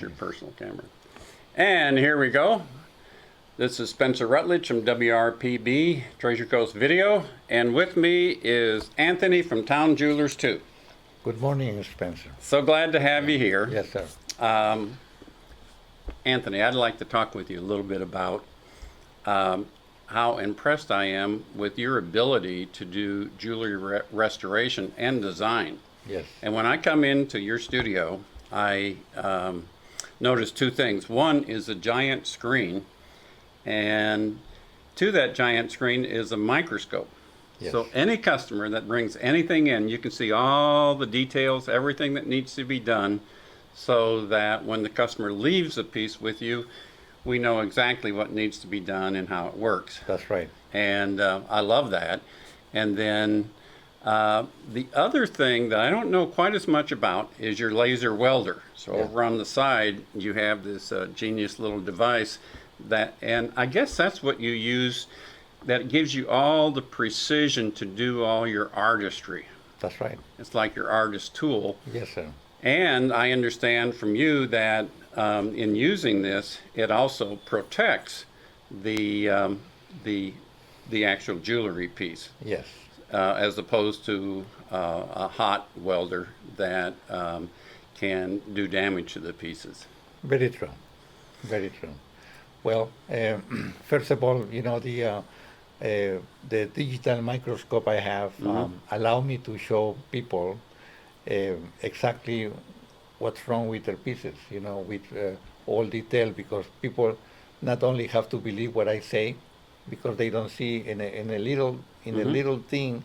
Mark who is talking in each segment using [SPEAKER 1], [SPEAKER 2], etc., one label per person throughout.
[SPEAKER 1] your personal camera. And here we go. This is Spencer Rutledge from WRPB, Treasure Coast Video. And with me is Anthony from Town Jewelers 2.
[SPEAKER 2] Good morning, Spencer.
[SPEAKER 1] So glad to have you here.
[SPEAKER 2] Yes, sir.
[SPEAKER 1] Anthony, I'd like to talk with you a little bit about how impressed I am with your ability to do jewelry restoration and design.
[SPEAKER 2] Yes.
[SPEAKER 1] And when I come into your studio, I notice two things. One is a giant screen, and to that giant screen is a microscope.
[SPEAKER 2] Yes.
[SPEAKER 1] So any customer that brings anything in, you can see all the details, everything that needs to be done, so that when the customer leaves a piece with you, we know exactly what needs to be done and how it works.
[SPEAKER 2] That's right.
[SPEAKER 1] And I love that. And then the other thing that I don't know quite as much about is your laser welder. So over on the side, you have this genius little device that, and I guess that's what you use, that gives you all the precision to do all your artistry.
[SPEAKER 2] That's right.
[SPEAKER 1] It's like your artist tool.
[SPEAKER 2] Yes, sir.
[SPEAKER 1] And I understand from you that in using this, it also protects the actual jewelry piece.
[SPEAKER 2] Yes.
[SPEAKER 1] As opposed to a hot welder that can do damage to the pieces.
[SPEAKER 2] Very true. Very true. Well, first of all, you know, the digital microscope I have allow me to show people exactly what's wrong with their pieces, you know, with all detail, because people not only have to believe what I say, because they don't see in a little little thing,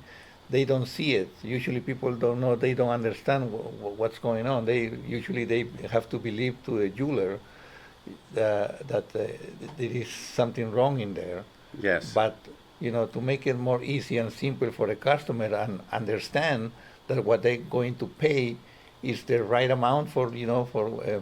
[SPEAKER 2] they don't see it. Usually people don't know, they don't understand what's going on. They have to believe to a jeweler that there is something wrong in there.
[SPEAKER 1] Yes.
[SPEAKER 2] But you know, to make it more easy and simple for a customer and understand that what they're going to pay is the right amount for, you know, for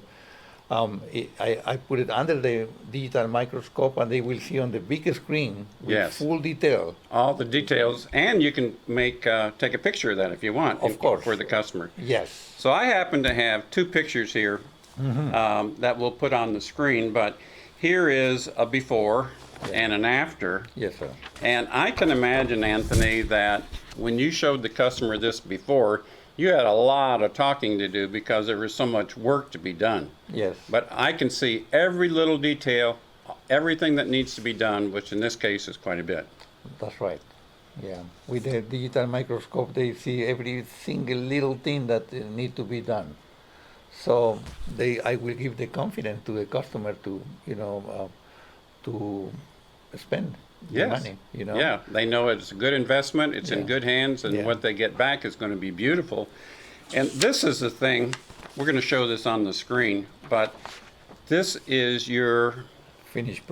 [SPEAKER 2] I put it under the digital microscope, and they will see on the big screen with full detail.
[SPEAKER 1] All the details, and you can take a picture of that if you want,
[SPEAKER 2] of course,
[SPEAKER 1] for the customer.
[SPEAKER 2] Yes.
[SPEAKER 1] So I happen to have two pictures here that we'll put on the screen, but here is a before and an after.
[SPEAKER 2] Yes, sir.
[SPEAKER 1] And I can imagine, Anthony, that when you showed the customer this before, you had a lot of talking to do because there was so much work to be done.
[SPEAKER 2] Yes.
[SPEAKER 1] But I can see every little detail, everything that needs to be done, which in this case is quite a bit.
[SPEAKER 2] That's right. Yeah. With the digital microscope, they see every single little thing that need to be done. So I will give the confidence to the customer to, you know, to spend the money, you know.
[SPEAKER 1] Yeah, they know it's a good investment, it's in good hands, and what they get back is going to be beautiful. And this is the thing, we're going to show this on the screen, but this is your
[SPEAKER 2] finished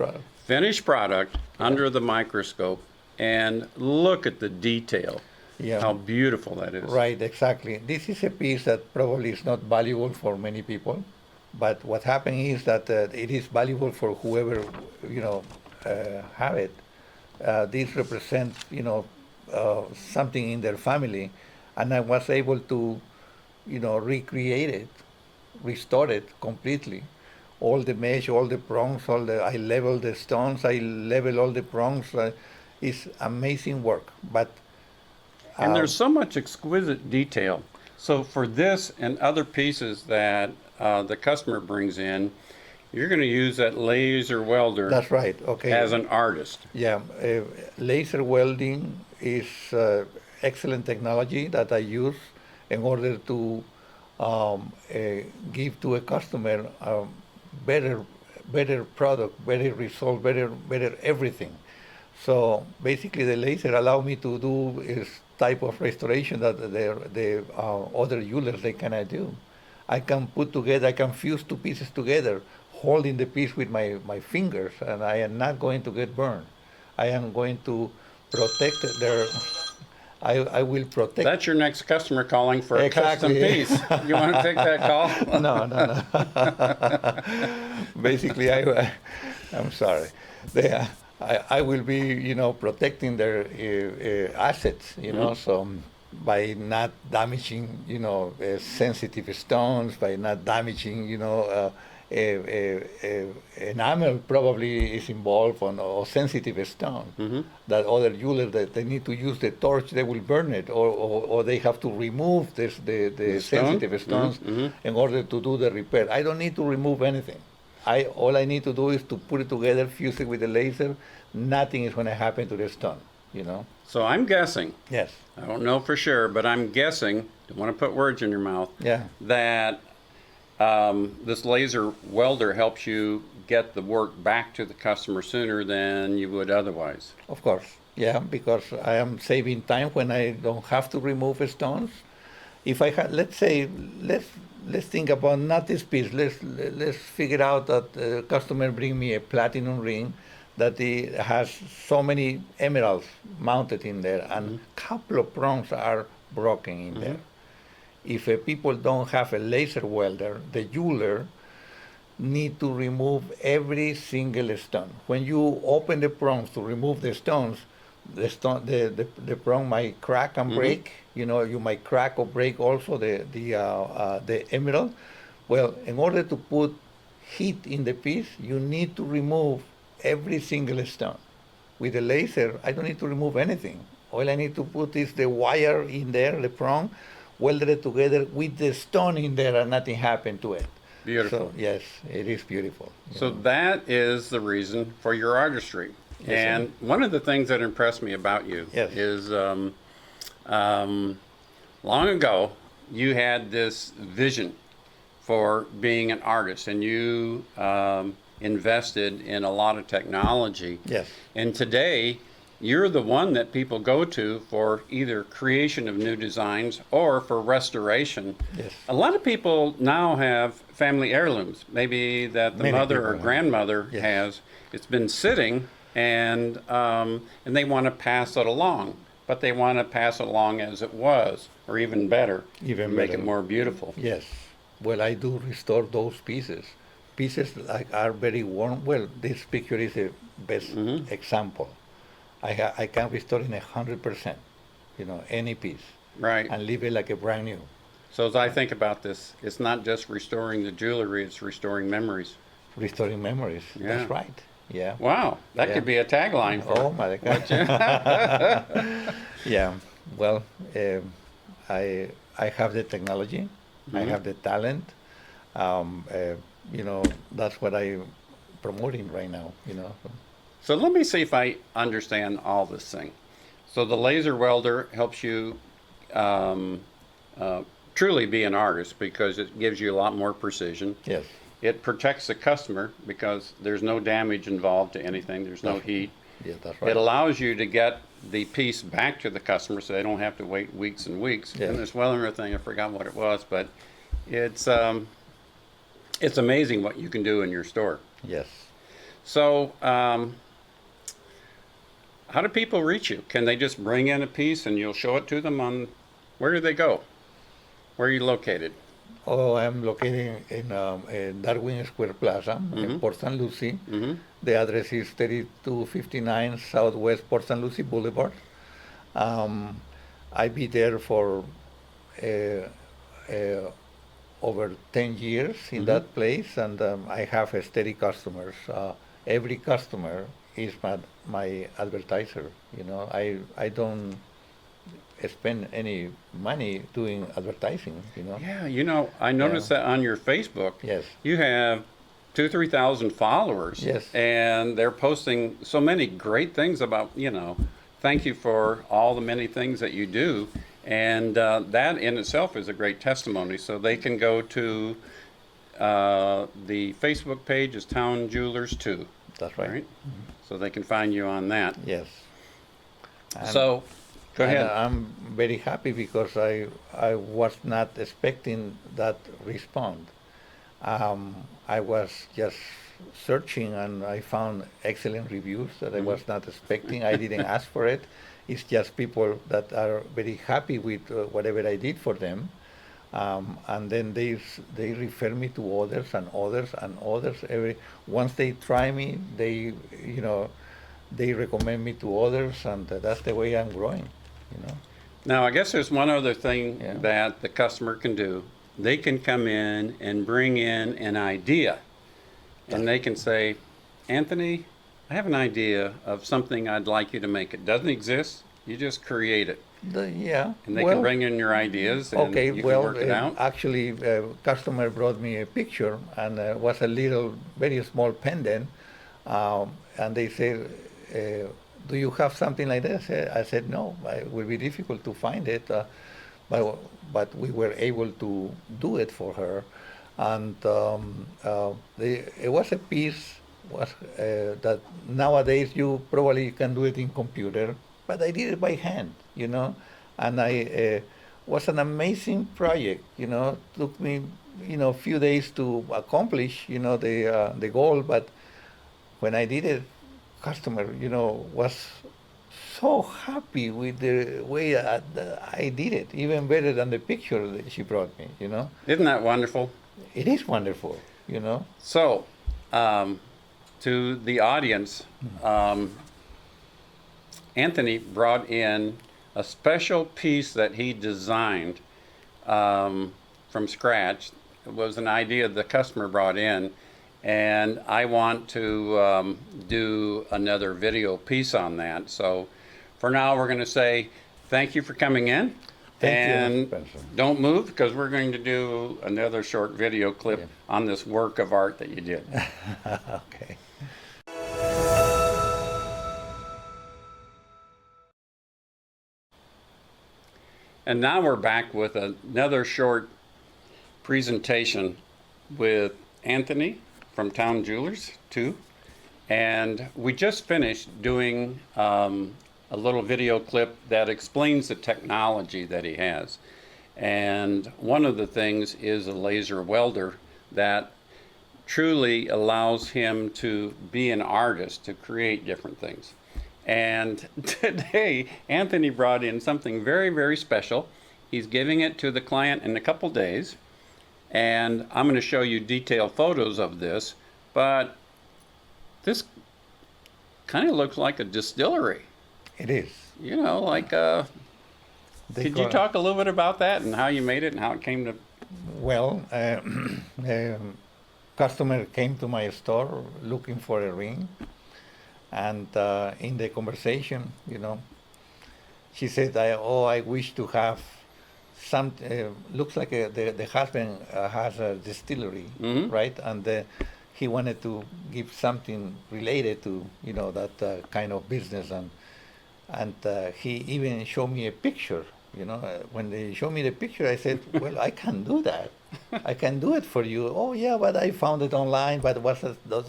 [SPEAKER 2] product
[SPEAKER 1] under the microscope, and look at the detail. Yeah. How beautiful that is.
[SPEAKER 2] Right, exactly. This is a piece that probably is not valuable for many people, but what happened is that it is valuable for whoever, you know, have it. This represents, you know, something in their family, and I was able to, you know, recreate it, restore it completely. All the mesh, all the prongs, I level the stones, I level all the prongs. It's amazing work, but.
[SPEAKER 1] And there's so much exquisite detail. So for this and other pieces that the customer brings in, you're going to use that laser welder.
[SPEAKER 2] That's right. Okay.
[SPEAKER 1] As an artist.
[SPEAKER 2] Yeah, laser welding is excellent technology that I use in order to give to a customer better product, better result, better everything. So basically, the laser allow me to do is type of restoration that the other jewelers they cannot do. I can fuse two pieces together, holding the piece with my fingers, and I am not going to get burned. I am going to protect their. I will protect.
[SPEAKER 1] That's your next customer calling for a custom piece. You want to take that call?
[SPEAKER 2] No. Basically, I'm sorry. I will be, you know, protecting their assets, you know, so by not damaging, you know, sensitive stones, by not damaging, you know, enamel probably is involved on or sensitive stone. That other jeweler that they need to use the torch, they will burn it, or they have to remove the
[SPEAKER 1] stone?
[SPEAKER 2] sensitive stones in order to do the repair. I don't need to remove anything. All I need to do is to put it together, fuse it with the laser. Nothing is going to happen to the stone. You know.
[SPEAKER 1] So I'm guessing,
[SPEAKER 2] Yes.
[SPEAKER 1] I don't know for sure, but I'm guessing, don't want to put words in your mouth,
[SPEAKER 2] Yeah.
[SPEAKER 1] that this laser welder helps you get the work back to the customer sooner than you would otherwise.
[SPEAKER 2] Of course, yeah, because I am saving time when I don't have to remove stones. If I had, let's say, let's think about not this piece. Let's figure out that the customer bring me a platinum ring that it has so many emeralds mounted in there, and couple of prongs are broken in there. If people don't have a laser welder, the jeweler need to remove every single stone. When you open the prongs to remove the stones, the prong might crack and break. You know, you might crack or break also the emerald. Well, in order to put heat in the piece, you need to remove every single stone. With a laser, I don't need to remove anything. All I need to put is the wire in there, the prong, welded it together with the stone in there, and nothing happened to it.
[SPEAKER 1] Beautiful.
[SPEAKER 2] So, yes, it is beautiful.
[SPEAKER 1] So that is the reason for your artistry.
[SPEAKER 2] Yes,
[SPEAKER 1] And one of the things that impressed me about you
[SPEAKER 2] Yes.
[SPEAKER 1] is long ago you had this vision for being an artist, and you invested in a lot of technology.
[SPEAKER 2] Yes.
[SPEAKER 1] And today you're the one that people go to for either creation of new designs or for restoration.
[SPEAKER 2] Yes.
[SPEAKER 1] A lot of people now have family heirlooms, maybe that the
[SPEAKER 2] Many
[SPEAKER 1] mother
[SPEAKER 2] people
[SPEAKER 1] or
[SPEAKER 2] have.
[SPEAKER 1] grandmother
[SPEAKER 2] Yes.
[SPEAKER 1] has. It's been sitting, and they want to pass it along, but they want to pass it along as it was, or even better,
[SPEAKER 2] Even
[SPEAKER 1] make
[SPEAKER 2] better.
[SPEAKER 1] it more beautiful.
[SPEAKER 2] Yes. Well, I do restore those pieces. Pieces like are very worn. Well, this picture is the best example. I can restore in 100%, you know, any piece,
[SPEAKER 1] Right.
[SPEAKER 2] and leave it like a brand new.
[SPEAKER 1] So as I think about this, it's not just restoring the jewelry, it's restoring memories.
[SPEAKER 2] Restoring memories.
[SPEAKER 1] Yeah.
[SPEAKER 2] That's right. Yeah.
[SPEAKER 1] Wow, that
[SPEAKER 2] Yeah.
[SPEAKER 1] could be a tagline for
[SPEAKER 2] Oh my God. Yeah. Well, I have the technology. I have the talent. You know, that's what I'm promoting right now. You know.
[SPEAKER 1] So let me see if I understand all this thing. So the laser welder helps you truly be an artist because it gives you a lot more precision.
[SPEAKER 2] Yes.
[SPEAKER 1] It protects the customer because there's no damage involved to anything. There's no
[SPEAKER 2] That's-
[SPEAKER 1] heat.
[SPEAKER 2] Yeah, that's right.
[SPEAKER 1] It allows you to get the piece back to the customer so they don't have to wait weeks and weeks.
[SPEAKER 2] Yes.
[SPEAKER 1] And this welder thing, I forgot what it was, but it's amazing what you can do in your store.
[SPEAKER 2] Yes.
[SPEAKER 1] So, how do people reach you? Can they just bring in a piece and you'll show it to them on, where do they go? Where are you located?
[SPEAKER 2] Oh, I'm located in Darwin Square Plaza in Port St. Lucie. The address is 3259 Southwest Port St. Lucie Boulevard. I be there for over 10 years in that place, and I have steady customers. Every customer is my advertiser. You know, I don't spend any money doing advertising. You know.
[SPEAKER 1] Yeah, you know, I noticed that on your Facebook.
[SPEAKER 2] Yes.
[SPEAKER 1] You have 2,000-3,000 followers.
[SPEAKER 2] Yes.
[SPEAKER 1] And they're posting so many great things about, you know, thank you for all the many things that you do. And that in itself is a great testimony. So they can go to the Facebook page is Town Jewelers 2.
[SPEAKER 2] That's right.
[SPEAKER 1] Right? So they can find you on that.
[SPEAKER 2] Yes. And-
[SPEAKER 1] So, go
[SPEAKER 2] and
[SPEAKER 1] ahead.
[SPEAKER 2] I'm very happy because I was not expecting that response. I was just searching and I found excellent reviews that I was not expecting. I didn't ask for it. It's just people that are very happy with whatever I did for them. And then they refer me to others and others and others. Once they try me, they recommend me to others, and that's the way I'm growing. You know.
[SPEAKER 1] Now, I guess there's one other thing
[SPEAKER 2] Yeah.
[SPEAKER 1] that the customer can do. They can come in and bring in an idea and they can say, Anthony, I have an idea of something I'd like you to make. It doesn't exist. You just create it.
[SPEAKER 2] Yeah.
[SPEAKER 1] And they
[SPEAKER 2] well,
[SPEAKER 1] can bring in your ideas and
[SPEAKER 2] okay,
[SPEAKER 1] you
[SPEAKER 2] well,
[SPEAKER 1] can work it out.
[SPEAKER 2] actually, customer brought me a picture, and was a little, very small pendant, and they said, "Do you have something like this?" I said, "No, it will be difficult to find it, but we were able to do it for her, and it was a piece that nowadays you probably can do it in computer, but I did it by hand, and I was an amazing project, took me, a few days to accomplish, the goal, but when I did it, customer, was so happy with the way I did it, even better than the picture that she brought me,
[SPEAKER 1] Isn't that wonderful?
[SPEAKER 2] It is wonderful,
[SPEAKER 1] So, to the audience, Anthony brought in a special piece that he designed from scratch. It was an idea the customer brought in, and I want to do another video piece on that. So for now, we're going to say thank you for coming in.
[SPEAKER 2] Thank you,
[SPEAKER 1] And
[SPEAKER 2] Spencer.
[SPEAKER 1] don't move, because we're going to do another short video clip on this work of art that you did.
[SPEAKER 2] Okay.
[SPEAKER 1] And now we're back with another short presentation with Anthony from Town Jewelers too. And we just finished doing a little video clip that explains the technology that he has. And one of the things is a laser welder that truly allows him to be an artist, to create different things. And today, Anthony brought in something very, very special. He's giving it to the client in a couple days. And I'm going to show you detailed photos of this. But this kind of looks like a distillery.
[SPEAKER 2] It is.
[SPEAKER 1] Like, could you talk a little bit about that and how you made it and how it came to...
[SPEAKER 2] Well, customer came to my store looking for a ring. And in the conversation, she said, I wish to have some, looks like the husband has a distillery, right? And he wanted to give something related to, that kind of business. And he even showed me a picture, when they showed me the picture, I said, well, I can do that. I can do it for you. Oh, yeah, but I found it online, but it was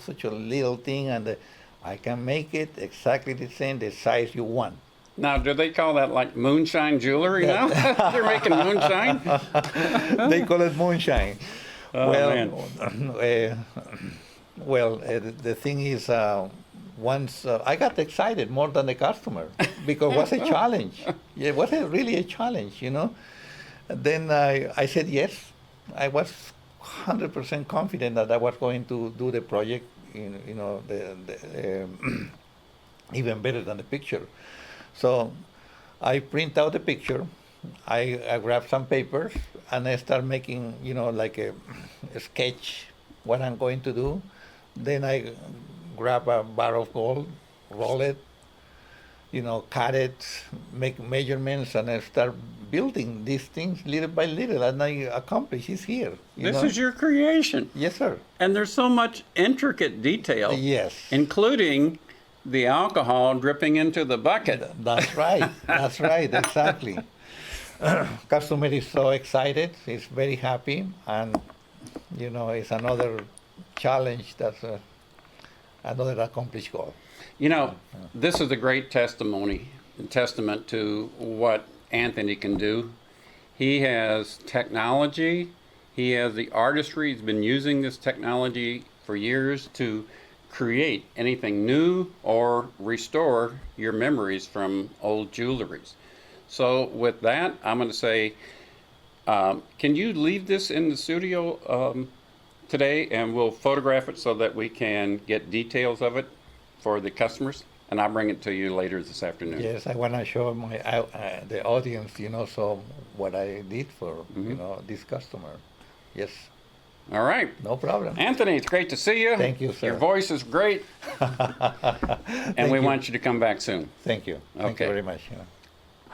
[SPEAKER 2] such a little thing, and I can make it exactly the same, the size you want.
[SPEAKER 1] Now, do they call that like moonshine jewelry now? They're making moonshine?
[SPEAKER 2] They call it moonshine.
[SPEAKER 1] Oh, man.
[SPEAKER 2] The thing is, once I got excited more than the customer because it was a challenge. Yeah, it was really a challenge, Then I said yes. I was 100% confident that I was going to do the project, even better than the picture. So I print out the picture. I grab some papers and I start making, like a sketch what I'm going to do. Then I grab a bar of gold, roll it, cut it, make measurements, and I start building these things little by little, and I accomplish it here.
[SPEAKER 1] This is your creation.
[SPEAKER 2] Yes, sir.
[SPEAKER 1] And there's so much intricate detail.
[SPEAKER 2] Yes.
[SPEAKER 1] Including the alcohol dripping into the bucket.
[SPEAKER 2] That's right. That's right. Exactly. Customer is so excited. He's very happy, and it's another challenge. That's another accomplished goal.
[SPEAKER 1] This is a great testament to what Anthony can do. He has technology. He has the artistry. He's been using this technology for years to create anything new or restore your memories from old jewelries. So with that, I'm going to say, can you leave this in the studio today, and we'll photograph it so that we can get details of it for the customers, and I'll bring it to you later this afternoon.
[SPEAKER 2] Yes, I want to show the audience, so what I did for this customer. Yes.
[SPEAKER 1] All right.
[SPEAKER 2] No problem.
[SPEAKER 1] Anthony, it's great to see you.
[SPEAKER 2] Thank you, sir.
[SPEAKER 1] Your voice is great. And we want you to come back soon.
[SPEAKER 2] Thank you. Thank
[SPEAKER 1] Okay.
[SPEAKER 2] you very much.